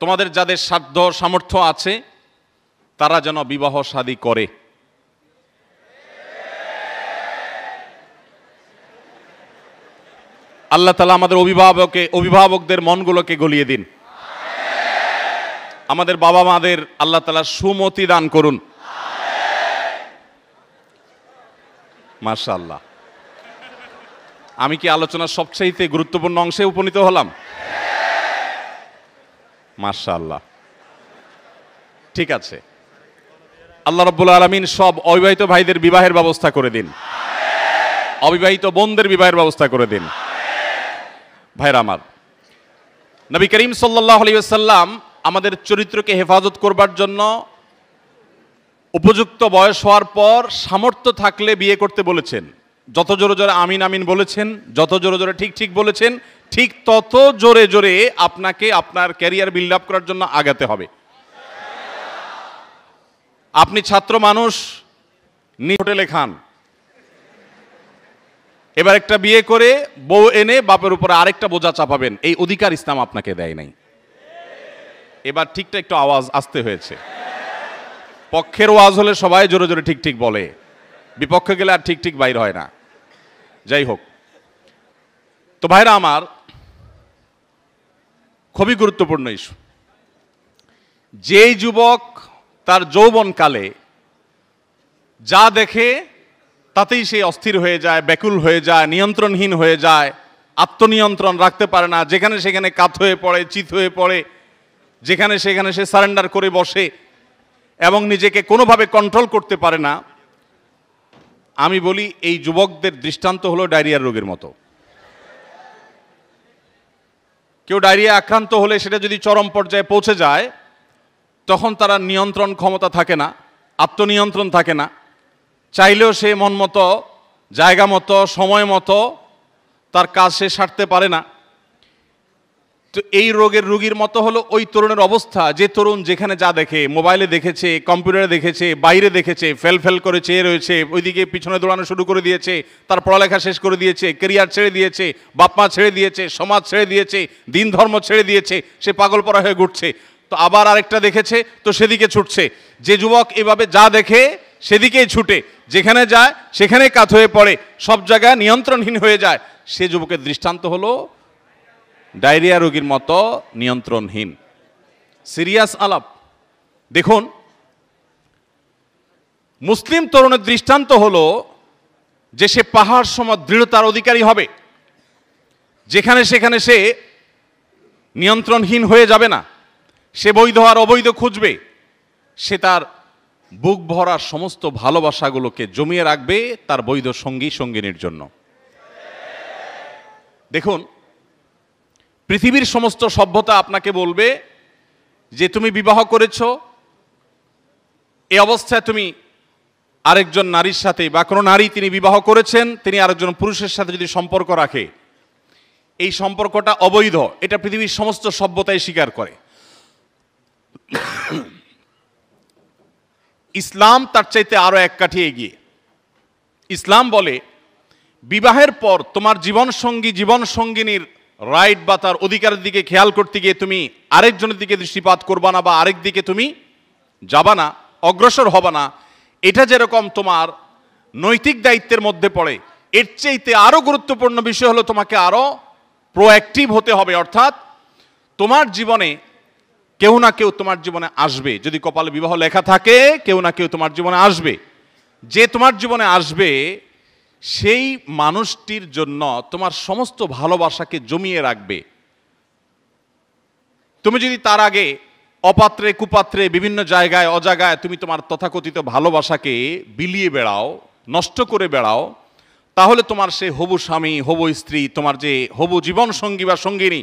Speaker 2: তোমাদের যাদের সাধ্য সামর্থ্য আছে তারা যেন বিবাহ শাদী করে। আল্লাহ তাআলা আমাদের অভিভাবকদের মনগুলোকে গলিয়ে দিন, আমাদের বাবা মাদের আল্লাহ তাআলা সুমতি দান করুন। মাশাআল্লাহ, আমি কি আলোচনার সবচেয়ে গুরুত্বপূর্ণ অংশে উপনীত হলাম? মাশাআল্লাহ, ঠিক আছে। আল্লাহ রাব্বুল আলামিন সব অবিবাহিত ভাইদের বিবাহের ব্যবস্থা করে দিন, অবিবাহিত বোনদের বিবাহের ব্যবস্থা করে দিন। ভাইরা আমার, নবী করিম সাল্লাল্লাহু আলাইহি ওয়াসাল্লাম আমাদের চরিত্রকে হেফাজত করবার জন্য উপযুক্ত বয়স হওয়ার পর সামর্থ্য থাকলে বিয়ে করতে বলেছেন। যত জোরে জোরে আমিন আমিন বলেছেন, যত জোরে জোরে ঠিক ঠিক বলেছেন, ঠিক তত জোরে জোরে আপনাকে আপনার ক্যারিয়ার বিল্ড আপ করার জন্য আগাতে হবে। আপনি ছাত্র মানুষ, হোটেলে খান, এবার একটা বিয়ে করে বউ এনে বাপের উপরে আরেকটা বোঝা চাপাবেন, এই অধিকার ইসলাম আপনাকে দেয় নাই। এবার ঠিকটা একটু আওয়াজ আসতে হয়েছে। পক্ষের ওয়াজ হলে সবাই জোরে জোরে ঠিক ঠিক বলে, বিপক্ষে গেলে আর ঠিক ঠিক বাইর হয় না। যাই হোক, তো ভাইরা আমার, খুবই গুরুত্বপূর্ণ ইস্যু। যেই যুবক তার যৌবনকালে যা দেখে তাতেই সে অস্থির হয়ে যায়, ব্যাকুল হয়ে যায়, নিয়ন্ত্রণহীন হয়ে যায়, আত্মনিয়ন্ত্রণ রাখতে পারে না, যেখানে সেখানে কাত হয়ে পড়ে, চিত হয়ে পড়ে, যেখানে সেখানে সে সারেন্ডার করে বসে এবং নিজেকে কোনোভাবে কন্ট্রোল করতে পারে না, আমি বলি এই যুবকদের দৃষ্টান্ত হলো ডায়রিয়ার রোগের মতো। কেউ ডায়রিয়া আক্রান্ত হলে সেটা যদি চরম পর্যায়ে পৌঁছে যায় তখন তারা নিয়ন্ত্রণ ক্ষমতা থাকে না, আত্মনিয়ন্ত্রণ থাকে না, চাইলেও সে মন মতো, জায়গা মতো, সময় মতো তার কাজ সে সারতে পারে না। তো এই রোগের রোগীর মতো হলো ওই তরুণের অবস্থা, যে তরুণ যেখানে যা দেখে, মোবাইলে দেখেছে, কম্পিউটারে দেখেছে, বাইরে দেখেছে, ফেল ফেল করে চেয়ে রয়েছে, ওইদিকে পিছনে দৌড়ানো শুরু করে দিয়েছে, তার পড়ালেখা শেষ করে দিয়েছে, কেরিয়ার ছেড়ে দিয়েছে, বাপ মা ছেড়ে দিয়েছে, সমাজ ছেড়ে দিয়েছে, দিন ধর্ম ছেড়ে দিয়েছে, সে পাগল পড়া হয়ে ঘুরছে। তো আবার আরেকটা দেখেছে, তো সেদিকে ছুটছে। যে যুবক এভাবে যা দেখে সেদিকেই ছুটে, যেখানে যায় সেখানেই কাত হয়ে পড়ে, সব জায়গায় নিয়ন্ত্রণহীন হয়ে যায়, সে যুবকের দৃষ্টান্ত হলো ডায়রিয়া রোগীর মতো নিয়ন্ত্রণহীন। সিরিয়াস আলাপ। দেখুন, মুসলিম তরুণের দৃষ্টান্ত হলো যে সে পাহাড় সম দৃঢ়তার অধিকারী হবে, যেখানে সেখানে সে নিয়ন্ত্রণহীন হয়ে যাবে না, সে বৈধ আর অবৈধ খুঁজবে, সে তার বুক ভরা সমস্ত ভালোবাসাগুলোকে জমিয়ে রাখবে তার বৈধ সঙ্গী সঙ্গিনীর জন্য। দেখুন, পৃথিবীর সমস্ত সভ্যতা আপনাকে বলবে যে তুমি বিবাহ করেছো, এই অবস্থায় তুমি আরেকজন নারীর সাথে বা কোনো নারী তিনি বিবাহ করেছেন, তিনি আরেকজন পুরুষের সাথে যদি সম্পর্ক রাখে, এই সম্পর্কটা অবৈধ, এটা পৃথিবীর সমস্ত সভ্যতাই স্বীকার করে। ইসলাম তার চাইতে আরো এক কাঠি এগিয়ে। ইসলাম বলে বিবাহের পর তোমার জীবন সঙ্গিনীর রাইট বা তার অধিকারের দিকে খেয়াল করতে গিয়ে তুমি আরেকজনের দিকে দৃষ্টিপাত করবা না বা আরেক দিকে তুমি যাবা না, অগ্রসর হবা না। এটা যেরকম তোমার নৈতিক দায়িত্বের মধ্যে পড়ে, এর চাইতে আরো গুরুত্বপূর্ণ বিষয় হলো তোমাকে আরো প্রোঅ্যাক্টিভ হতে হবে। অর্থাৎ তোমার জীবনে কেউ না কেউ তোমার জীবনে আসবে, যদি কপালে বিবাহ লেখা থাকে কেউ না কেউ তোমার জীবনে আসবে। যে তোমার জীবনে আসবে সেই মানুষটির জন্য তোমার সমস্ত ভালোবাসাকে জমিয়ে রাখবে। তুমি যদি তার আগে অপাত্রে কুপাত্রে বিভিন্ন জায়গায় অজায়গায় তুমি তোমার তথাকথিত ভালোবাসাকে বিলিয়ে বেড়াও, নষ্ট করে বেড়াও, তাহলে তোমার সে হবু স্বামী, হবু স্ত্রী, তোমার যে হবু জীবন সঙ্গী বা সঙ্গিনী,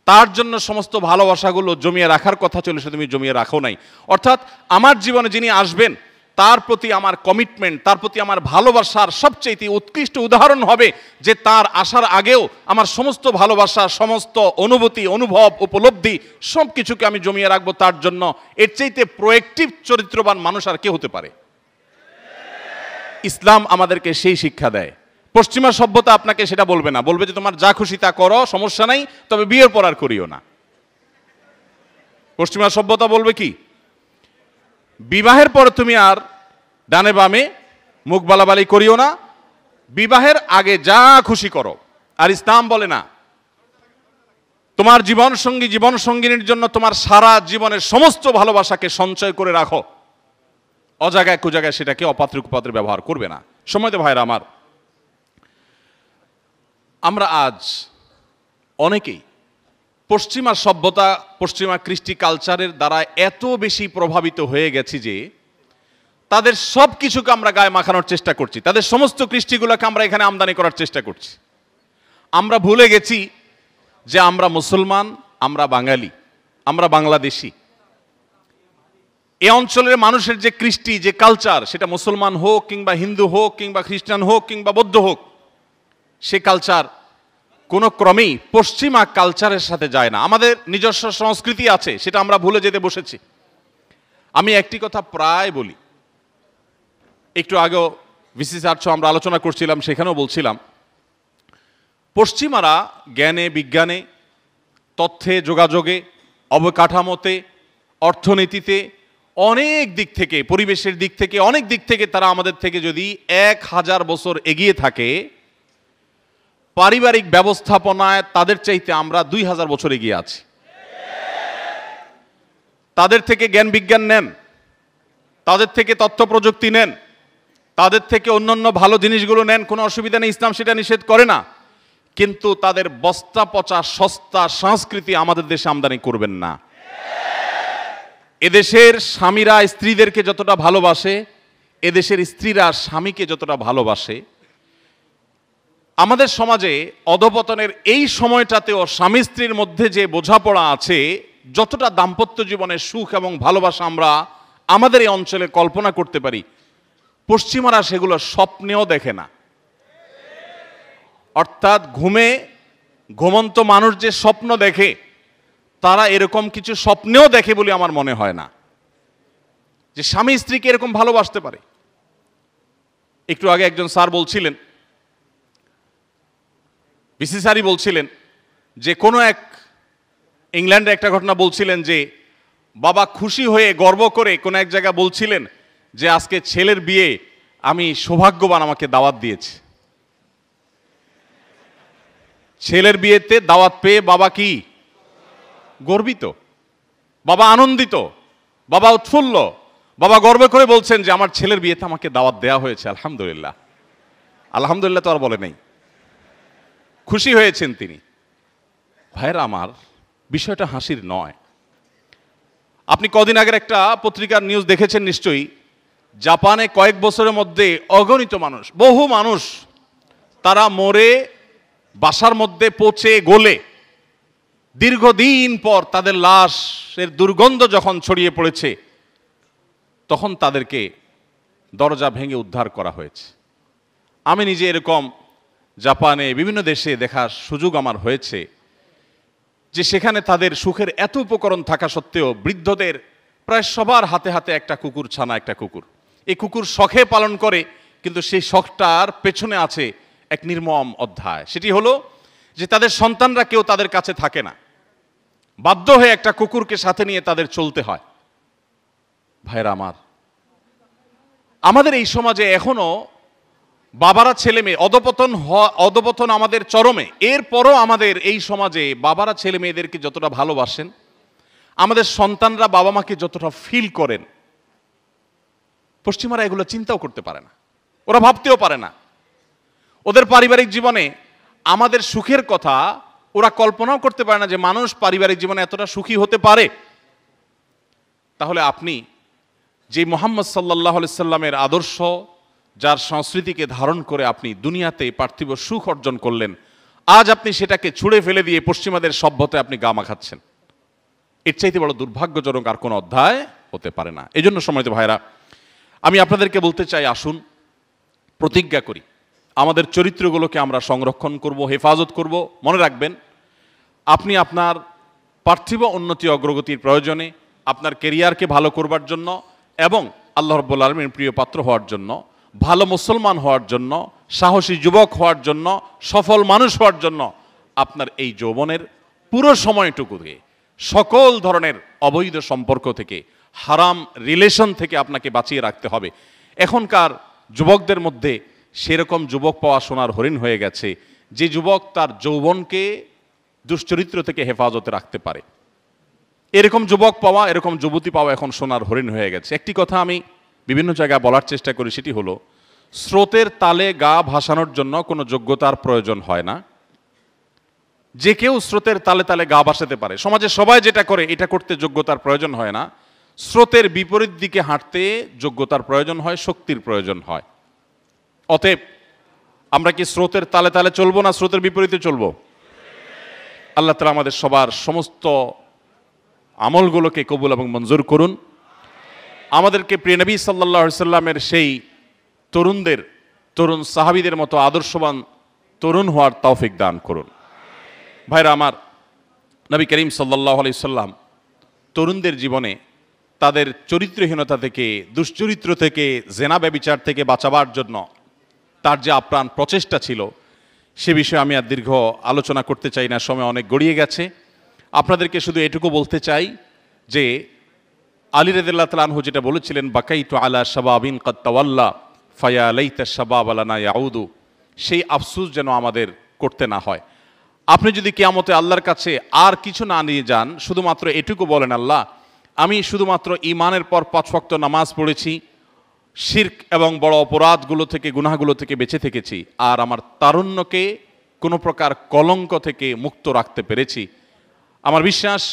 Speaker 2: তার জন্য সমস্ত ভালোবাসাগুলো জমিয়ে রাখার কথা ছিল, সে তুমি জমিয়ে রাখো নাই। অর্থাৎ আমার জীবনে যিনি আসবেন তার প্রতি আমার কমিটমেন্ট, তার প্রতি আমার ভালোবাসার সবচেয়ে উৎকৃষ্ট উদাহরণ হবে যে তার আসার আগেও আমার সমস্ত ভালোবাসা, সমস্ত অনুভূতি, অনুভব, উপলব্ধি সব কিছুকে আমি জমিয়ে রাখবো তার জন্য। এর চাইতে প্রোঅ্যাক্টিভ চরিত্রবান মানুষ আর কে হতে পারে? ইসলাম আমাদেরকে সেই শিক্ষা দেয়। পশ্চিমা সভ্যতা আপনাকে সেটা বলবে না, বলবে যে তোমার যা খুশি তা করো, সমস্যা নাই, তবে বিয়ের পর আর করিও না। পশ্চিমা সভ্যতা বলবে কি, বিবাহের পর তুমি আর ডানে বামে মুখ বালাবালি করিও না, বিবাহের আগে যা খুশি করো। আর ইসলাম বলে না, তোমার জীবন সঙ্গিনীর জন্য তোমার সারা জীবনের সমস্ত ভালোবাসাকে সঞ্চয় করে রাখো, অজায়গায় কুজায়গায় সেটাকে অপাত্রে কুপাত্রে ব্যবহার করবে না। সময় তো ভাইরা আমার, আমরা আজ অনেকেই পশ্চিমা সভ্যতা, পশ্চিমা কৃষ্টি কালচারের দ্বারা এত বেশি প্রভাবিত হয়ে গেছি যে তাদের সব কিছুকে আমরা গায়ে মাখানোর চেষ্টা করছি, তাদের সমস্ত কৃষ্টিগুলোকে আমরা এখানে আমদানি করার চেষ্টা করছি। আমরা ভুলে গেছি যে আমরা মুসলমান, আমরা বাঙালি, আমরা বাংলাদেশি। এই অঞ্চলের মানুষের যে কৃষ্টি, যে কালচার, সেটা মুসলমান হোক কিংবা হিন্দু হোক কিংবা খ্রিস্টান হোক কিংবা বৌদ্ধ হোক, সে কালচার কোনো ক্রমেই পশ্চিমা কালচারের সাথে যায় না। আমাদের নিজস্ব সংস্কৃতি আছে, সেটা আমরা ভুলে যেতে বসেছি। আমি একটি কথা প্রায় বলি, একটু আগেও ভিসিসি আর্টস আমরা আলোচনা করছিলাম, সেখানেও বলছিলাম, পশ্চিমারা জ্ঞানে, বিজ্ঞানে, তথ্যে, যোগাযোগে, অবকাঠামোতে, অর্থনীতিতে, অনেক দিক থেকে, পরিবেশের দিক থেকে, অনেক দিক থেকে তারা আমাদের থেকে যদি 1000 বছর এগিয়ে থাকে, পারিবারিক ব্যবস্থাপনায় তাদের চাইতে আমরা 2000 বছর এগিয়ে আছি। তাদের থেকে জ্ঞান বিজ্ঞান নেন, তাদের থেকে তথ্য প্রযুক্তি নেন, তাদের থেকে অন্যান্য ভালো জিনিসগুলো নেন, কোনো অসুবিধা নেই, ইসলাম সেটা নিষেধ করে না। কিন্তু তাদের বস্তা পচা সস্তা সংস্কৃতি আমাদের দেশে আমদানি করবেন না। এদেশের স্বামীরা স্ত্রীদেরকে যতটা ভালোবাসে, এদেশের স্ত্রীরা স্বামীকে যতটা ভালোবাসে, আমাদের সমাজে অধপতনের এই সময়টাতেও স্বামী স্ত্রীর মধ্যে যে বোঝাপড়া আছে, যতটা দাম্পত্য জীবনের সুখ এবং ভালোবাসা আমরা আমাদের এই অঞ্চলে কল্পনা করতে পারি, পশ্চিমারা সেগুলো স্বপ্নেও দেখে না। অর্থাৎ ঘুমন্ত মানুষ যে স্বপ্ন দেখে, তারা এরকম কিছু স্বপ্নেও দেখে বলে আমার মনে হয় না যে স্বামী স্ত্রীকে এরকম ভালোবাসতে পারে। একটু আগে একজন স্যার বলছিলেন, বিসি স্যারই বলছিলেন যে কোনো এক ইংল্যান্ডে একটা ঘটনা বলছিলেন যে বাবা খুশি হয়ে গর্ব করে কোনো এক জায়গায় বলছিলেন যে আজকে ছেলের বিয়ে, আমি সৌভাগ্যবান, আমাকে দাওয়াত দিয়েছে। ছেলের বিয়েতে দাওয়াত পেয়ে বাবা কি গর্বিত, বাবা আনন্দিত, বাবা উৎফুল্ল, বাবা গর্ব করে বলছেন যে আমার ছেলের বিয়েতে আমাকে দাওয়াত দেওয়া হয়েছে, আলহামদুলিল্লাহ। আলহামদুলিল্লাহ তো আর বলে নাই, খুশি হয়েছেন তিনি। ভাইরা আমার, বিষয়টা হাসির নয়। আপনি কদিন আগের একটা পত্রিকার নিউজ দেখেছেন নিশ্চয়ই, জাপানে কয়েক বছরের মধ্যে অগণিত মানুষ, বহু মানুষ, তারা মরে বাসার মধ্যে পচে গলে দীর্ঘদিন পর তাদের লাশের দুর্গন্ধ যখন ছড়িয়ে পড়েছে, তখন তাদেরকে দরজা ভেঙে উদ্ধার করা হয়েছে। আমি নিজে এরকম জাপানে বিভিন্ন দেশে দেখার সুযোগ আমার হয়েছে যে সেখানে তাদের সুখের এত উপকরণ থাকা সত্ত্বেও বৃদ্ধদের প্রায় সবার হাতে হাতে একটা কুকুর ছানা, একটা কুকুর। এই কুকুর শখে পালন করে, কিন্তু সেই শখটার পেছনে আছে এক নির্মম অধ্যায়। সেটি হলো যে তাদের সন্তানরা কেউ তাদের কাছে থাকে না, বাধ্য হয়ে একটা কুকুরকে সাথে নিয়ে তাদের চলতে হয়। ভাইরা আমার, আমাদের এই সমাজে এখনো বাবারা ছেলে মেয়ে অধপতন আমাদের চরমে। এরপরও আমাদের এই সমাজে বাবারা ছেলে মেয়েদেরকে যতটা ভালোবাসেন, আমাদের সন্তানরা বাবা মাকে যতটা ফিল করেন, পশ্চিমারা এগুলো চিন্তাও করতে পারে না, ওরা ভাবতেও পারে না। ওদের পারিবারিক জীবনে আমাদের সুখের কথা ওরা কল্পনাও করতে পারে না যে মানুষ পারিবারিক জীবনে এতটা সুখী হতে পারে। তাহলে আপনি যে মুহাম্মদ সাল্লাল্লাহু আলাইহি সাল্লামের আদর্শ, যার সংস্কৃতিকে ধারণ করে আপনি দুনিয়াতে পার্থিব সুখ অর্জন করলেন, আজ আপনি সেটাকে ছুঁড়ে ফেলে দিয়ে পশ্চিমাদের সভ্যতায় আপনি গা মাখাচ্ছেন। এর চাইতে বড় দুর্ভাগ্যজনক আর কোনো অধ্যায় হতে পারে না। এই জন্য সম্মানিত ভাইরা, আমি আপনাদেরকে বলতে চাই, আসুন প্রতিজ্ঞা করি আমাদের চরিত্রগুলোকে আমরা সংরক্ষণ করব, হেফাজত করব। মনে রাখবেন, আপনি আপনার পার্থিব উন্নতি অগ্রগতির প্রয়োজনে, আপনার কেরিয়ারকে ভালো করবার জন্য এবং আল্লাহ রাব্বুল আলামিনের প্রিয় পাত্র হওয়ার জন্য, ভালো মুসলমান হওয়ার জন্য, সাহসী যুবক হওয়ার জন্য, সফল মানুষ হওয়ার জন্য আপনার এই যৌবনের পুরো সময়টুকুকে সকল ধরনের অবৈধ সম্পর্ক থেকে, হারাম রিলেশন থেকে আপনাকে বাঁচিয়ে রাখতে হবে। এখনকার যুবকদের মধ্যে সেরকম যুবক পাওয়া সোনার হরিণ হয়ে গেছে, যে যুবক তার যৌবনকে দুশ্চরিত্র থেকে হেফাজতে রাখতে পারে। এরকম যুবক পাওয়া, এরকম যুবতী পাওয়া এখন সোনার হরিণ হয়ে গেছে। একটি কথা আমি বিভিন্ন জায়গায় বলার চেষ্টা করি, সেটি হলো স্রোতের তালে গা ভাসানোর জন্য কোনো যোগ্যতার প্রয়োজন হয় না। যে কেউ স্রোতের তালে তালে গা ভাসাতে পারে। সমাজে সবাই যেটা করে এটা করতে যোগ্যতার প্রয়োজন হয় না। স্রোতের বিপরীত দিকে হাঁটতে যোগ্যতার প্রয়োজন হয়, শক্তির প্রয়োজন হয়। অতএব আমরা কি স্রোতের তালে তালে চলবো না স্রোতের বিপরীতে চলবো? আল্লাহ তাআলা আমাদের সবার সমস্ত আমলগুলোকে কবুল এবং মঞ্জুর করুন। আমাদেরকে প্রিয় নবী সাল্লাল্লাহু আলাইহি সাল্লামের সেই তরুণ সাহাবীদের মতো আদর্শবান তরুণ হওয়ার তৌফিক দান করুন। ভাইরা আমার, নবী করিম সাল্লাল্লাহু আলাইহি সাল্লাম তরুণদের জীবনে তাদের চরিত্রহীনতা থেকে, দুশ্চরিত্র থেকে, জেনা ব্যভিচার থেকে বাঁচাবার জন্য তার যে আপ্রাণ প্রচেষ্টা ছিল, সে বিষয়ে আমি আর দীর্ঘ আলোচনা করতে চাই না, সময় অনেক গড়িয়ে গেছে। আপনাদেরকে শুধু এটুকু বলতে চাই যে আলী রাদিয়াল্লাহু তাআলা আনহু যেটা বলেছিলেন, বাকাইতু আলা শাবাবিন কাদ তাওয়াল্লা ফায়া লাইতা শাবাব লানা ইয়াউদু, সেই আফসোস যেন আমাদের করতে না হয়। আপনি যদি কিয়ামতে আল্লাহর কাছে আর কিছু না নিয়ে যান, শুধুমাত্র এটুকু বলেন, আল্লাহ আমি শুধুমাত্র ঈমানের পর 5 ওয়াক্ত নামাজ পড়েছি, শিরক এবং বড় অপরাধগুলো থেকে, গুনাহগুলো থেকে বেঁচে থেকেছি, আর আমার তারুণ্যকে কোনো প্রকার কলঙ্ক থেকে মুক্ত রাখতে পেরেছি, আমার বিশ্বাস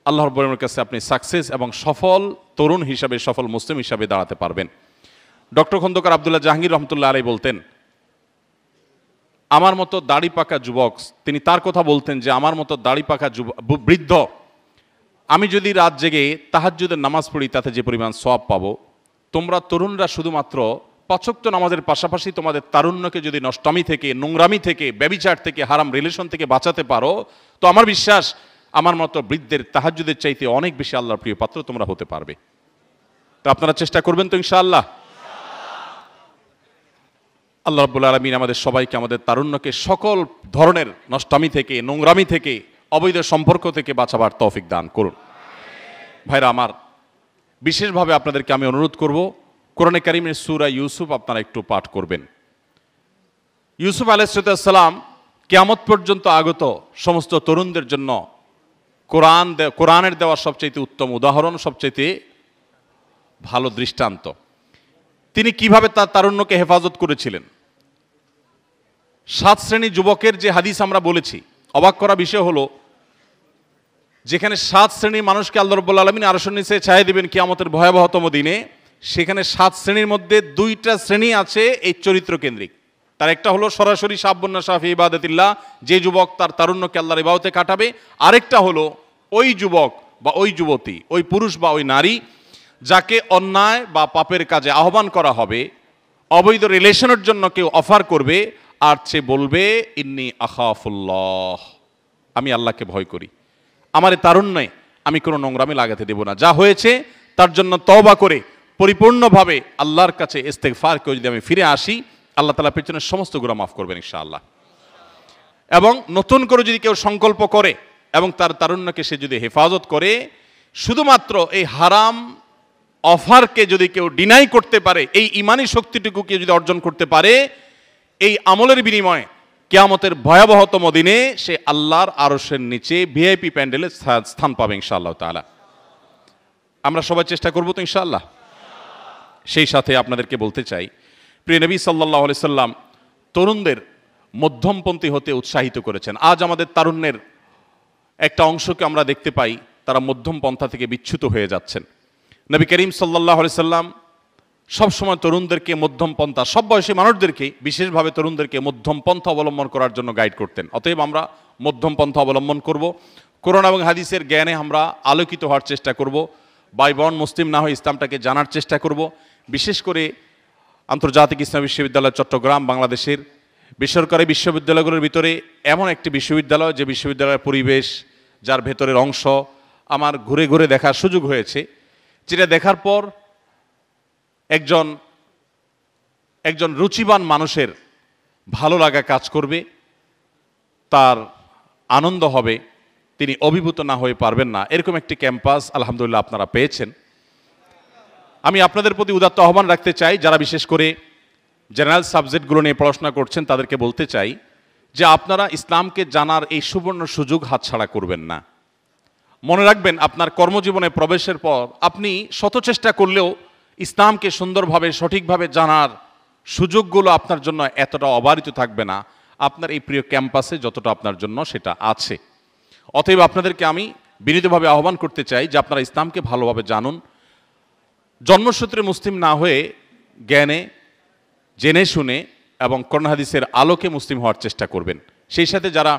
Speaker 2: আল্লাহ রাব্বুল আলামিনের কাছে আপনি সাকসেস এবং সফল তরুণ হিসাবে, সফল মুসলিম হিসাবে দাঁড়াতে পারবেন। ডক্টর খন্দকার আব্দুল্লাহ জাহাঙ্গীর রহমতুল্লাহ আলাইহি বলতেন, আমার মতো দাড়ি পাকা যুবক, তিনি তার কথা বলতেন যে আমার মতো দাড়ি পাকা বৃদ্ধ, আমি যদি রাত জেগে তাহাজ্জুদের নামাজ পড়ি তাতে যে পরিমাণ সওয়াব পাবো, তোমরা তরুণরা শুধুমাত্র 5 ওয়াক্ত নামাজের পাশাপাশি তোমাদের তারুণ্যকে যদি নষ্টামি থেকে, নোংরামি থেকে, ব্যভিচার থেকে, হারাম রিলেশন থেকে বাঁচাতে পারো, তো আমার বিশ্বাস আমার মতো বৃদ্ধের তাহাজ্জুদের চাইতে অনেক বেশি আল্লাহর প্রিয় পাত্র তোমরা হতে পারবে। তো আপনারা চেষ্টা করবেন তো ইনশাআল্লাহ? আল্লাহ রাব্বুল আলামিন আমাদের সবাইকে, আমাদের তারুণ্যকে সকল ধরনের নষ্টামি থেকে, নোংরামি থেকে, অবৈধ সম্পর্ক থেকে বাঁচাবার তৌফিক দান করুন। ভাইরা আমার, বিশেষভাবে আপনাদেরকে আমি অনুরোধ করব, কোরআনে কারিমের সূরা ইউসুফ আপনারা একটু পাঠ করবেন। ইউসুফ আলাইহিস সালাম কিয়ামত পর্যন্ত আগত সমস্ত তরুণদের জন্য কোরআনের দেওয়া সবচেয়ে উত্তম উদাহরণ, সবচেয়ে ভালো দৃষ্টান্ত। তিনি কিভাবে তার তারুণ্যকে হেফাজত করেছিলেন। 7 শ্রেণী যুবকের যে হাদিস আমরা বলেছি, অবাক করা বিষয় হলো যেখানে 7 শ্রেণীর মানুষকে আল্লাহ রাব্বুল আলামিন আরশের নিচে ছায়া দিবেন কিয়ামতের ভয়াবহতম দিনে, সেখানে 7 শ্রেণীর মধ্যে 2টা শ্রেণী আছে এই চরিত্র কেন্দ্রিক। তার একটা হলো সরাসরি শাবুন নাশা ফি ইবাদাতিল্লাহ, যে যুবক তার তারুণ্যকে আল্লাহর ইবাদতে কাটাবে। আরেকটা হলো ওই যুবক বা ওই যুবতী, ওই পুরুষ বা ওই নারী যাকে অন্যায় বা পাপের কাজে আহ্বান করা হবে, অবৈধ রিলেশনের জন্য কেউ অফার করবে, আর সে বলবে ইন্নী আখাফুল্লাহ, আমি আল্লাহকে ভয় করি, আমার এই তারুণ্যে আমি কোনো নোংরামি লাগাতে দেব না, যা হয়েছে তার জন্য তওবা করে পরিপূর্ণভাবে আল্লাহর কাছে ইস্তেগফার করে যদি আমি ফিরে আসি, আল্লাহ তাআলা পেছনের সমস্ত গুনাহ মাফ করবেন ইনশাআল্লাহ। এবং নতুন করে যদি কেউ সংকল্প করে এবং তার তারুণ্যকে সে যদি হেফাজত করে, শুধুমাত্র এই হারাম অফারকে যদি কেউ ডিনাই করতে পারে, এই ইমানি শক্তিটুকু কেউ যদি অর্জন করতে পারে, এই আমলের বিনিময়ে কিয়ামতের ভয়াবহতম দিনে সে আল্লাহর আরশের নিচে ভিআইপি প্যান্ডেলে স্থান পাবে ইনশাআল্লাহ তাআলা। আমরা সবাই চেষ্টা করব তো ইনশাআল্লাহ। সেই সাথে আপনাদেরকে বলতে চাই, প্রিয় নবী সাল্লাল্লাহু আলাইহি সাল্লাম তরুণদের মধ্যমপন্থী হতে উৎসাহিত করেছেন। আজ আমাদের তারুণ্যের একটা অংশকে আমরা দেখতে পাই তারা মধ্যম পন্থা থেকে বিচ্যুত হয়ে যাচ্ছেন। নবী করিম সাল্লাল্লাহু আলাইহি সাল্লাম সবসময় তরুণদেরকে মধ্যম পন্থা, সব বয়সী মানুষদেরকে, বিশেষভাবে তরুণদেরকে মধ্যম পন্থা অবলম্বন করার জন্য গাইড করতেন। অতএব আমরা মধ্যম পন্থা অবলম্বন করব, কোরআন এবং হাদিসের জ্ঞানে আমরা আলোকিত হওয়ার চেষ্টা করব, ভাই বোন মুসলিম না হয়ে ইসলামটাকে জানার চেষ্টা করব। বিশেষ করে আন্তর্জাতিক ইসলামী বিশ্ববিদ্যালয় চট্টগ্রাম বাংলাদেশের বেসরকারি বিশ্ববিদ্যালয়গুলোর ভিতরে এমন একটি বিশ্ববিদ্যালয়, যে বিশ্ববিদ্যালয়ের পরিবেশ, যার ভেতরের অংশ আমার ঘুরে ঘুরে দেখার সুযোগ হয়েছে, যেটা দেখার পর একজন রুচিবান মানুষের ভালো লাগা কাজ করবে, তার আনন্দ হবে, তিনি অভিভূত না হয়ে পারবেন না। এরকম একটি ক্যাম্পাস আলহামদুলিল্লাহ আপনারা পেয়েছেন। আমি আপনাদের প্রতি উদাত্ত আহ্বান রাখতে চাই, যারা বিশেষ করে জেনারেল সাবজেক্টগুলো নিয়ে পড়াশোনা করছেন, তাদেরকে বলতে চাই যে আপনারা ইসলামকে জানার এই সুবর্ণ সুযোগ হাতছাড়া করবেন না। মনে রাখবেন, আপনার কর্মজীবনে প্রবেশের পর আপনি শত চেষ্টা করলেও ইসলামকে সুন্দরভাবে সঠিকভাবে জানার সুযোগগুলো আপনার জন্য এতটা অবারিত থাকবে না আপনার এই প্রিয় ক্যাম্পাসে যতটা আপনার জন্য সেটা আছে। অতএব আপনাদেরকে আমি বিনীতভাবে আহ্বান করতে চাই যে আপনারা ইসলামকে ভালোভাবে জানুন, জন্মসূত্রে মুসলিম না হয়ে জ্ঞানে, জেনে শুনে এবং কোরআন হাদিসের আলোকে মুসলিম হওয়ার চেষ্টা করবেন। সেই সাথে যারা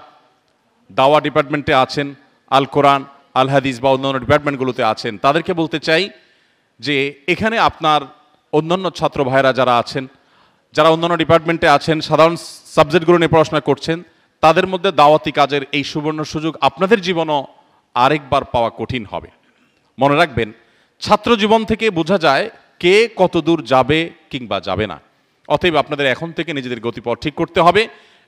Speaker 2: দাওয়া ডিপার্টমেন্টে আছেন, আল কোরআন, আল হাদিস বা অন্যান্য ডিপার্টমেন্টগুলোতে আছেন, তাদেরকে বলতে চাই যে এখানে আপনার অন্যান্য ছাত্র ভাইরা যারা আছেন, যারা অন্যান্য ডিপার্টমেন্টে আছেন, সাধারণ সাবজেক্টগুলো নিয়ে পড়াশোনা করছেন, তাদের মধ্যে দাওয়াতি কাজের এই সুবর্ণ সুযোগ আপনাদের জীবনও আরেকবার পাওয়া কঠিন হবে। মনে রাখবেন, ছাত্র জীবন থেকে বোঝা যায় কে কত দূর যাবে কিংবা যাবে না। অতএব আপনাদের এখন থেকে নিজেদের গতিপথ ঠিক করতে হবে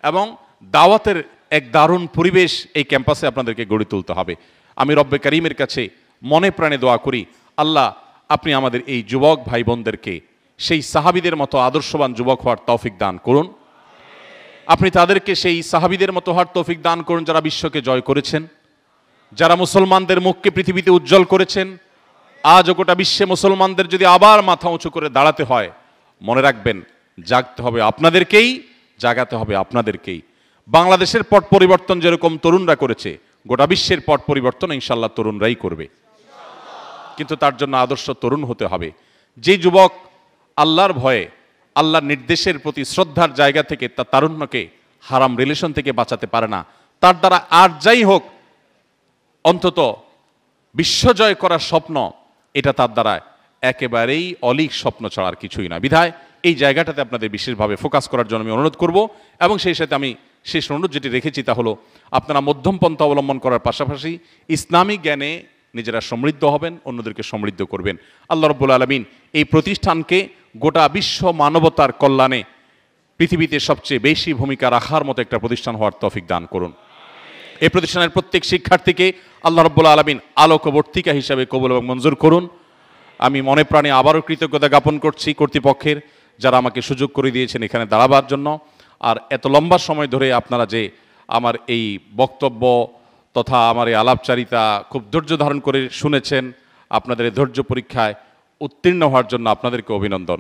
Speaker 2: এবং দাওয়াতের এক দারুণ পরিবেশ এই ক্যাম্পাসে আপনাদেরকে গড়ে তুলতে হবে। আমি রব্বে কারিমের কাছে মনে প্রাণে দোয়া করি, আল্লাহ আপনি আমাদের এই যুবক ভাই বোনদেরকে সেই সাহাবীদের মতো আদর্শবান যুবক হওয়ার তৌফিক দান করুন। আপনি তাদেরকে সেই সাহাবীদের মতো হওয়ার তৌফিক দান করুন যারা বিশ্বকে জয় করেছেন, যারা মুসলমানদের মুখকে পৃথিবীতে উজ্জ্বল করেছেন। আজ গোটা বিশ্বে মুসলমানদের যদি আবার মাথা উঁচু করে দাঁড়াতে হয়, মনে রাখবেন জাগতে হবে আপনাদেরকেই, জাগাতে হবে আপনাদেরকেই। বাংলাদেশের পট পরিবর্তন যেরকম তরুণরা করেছে, গোটা বিশ্বের পট পরিবর্তন ইনশাল্লাহ তরুণরাই করবে। কিন্তু তার জন্য আদর্শ তরুণ হতে হবে। যে যুবক আল্লাহর ভয়ে, আল্লাহর নির্দেশের প্রতি শ্রদ্ধার জায়গা থেকে তার তারুণ্যকে হারাম রিলেশন থেকে বাঁচাতে পারে না, তার দ্বারা আর যাই হোক অন্তত বিশ্বজয় করার স্বপ্ন, এটা তার দ্বারা একেবারেই অলীক স্বপ্ন ছাড়ার কিছুই না। বিধায় এই জায়গাটাতে আপনাদের বিশেষভাবে ফোকাস করার জন্য আমি অনুরোধ করব। এবং সেই সাথে আমি শেষ অনুরোধ যেটি রেখেছি তা হলো, আপনারা মধ্যম পন্থা অবলম্বন করার পাশাপাশি ইসলামী জ্ঞানে নিজেরা সমৃদ্ধ হবেন, অন্যদেরকে সমৃদ্ধ করবেন। আল্লাহ রাব্বুল আলামিন এই প্রতিষ্ঠানকে গোটা বিশ্ব মানবতার কল্যাণে পৃথিবীতে সবচেয়ে বেশি ভূমিকা রাখার মতো একটা প্রতিষ্ঠান হওয়ার তৌফিক দান করুন। এই প্রতিষ্ঠানের প্রত্যেক শিক্ষার্থীকে আল্লাহ রাব্বুল আলামিন আলোকবর্তিকা হিসাবে কবুল এবং মঞ্জুর করুন। আমি মনে প্রাণে আবারও কৃতজ্ঞতা জ্ঞাপন করছি কর্তৃপক্ষের, যারা আমাকে সুযোগ করে দিয়েছেন এখানে দাঁড়াবার জন্য। আর এত লম্বা সময় ধরে আপনারা যে আমার এই বক্তব্য তথা আমার এই আলাপচারিতা খুব ধৈর্য ধারণ করে শুনেছেন, আপনাদের এই ধৈর্য পরীক্ষায় উত্তীর্ণ হওয়ার জন্য আপনাদেরকে অভিনন্দন।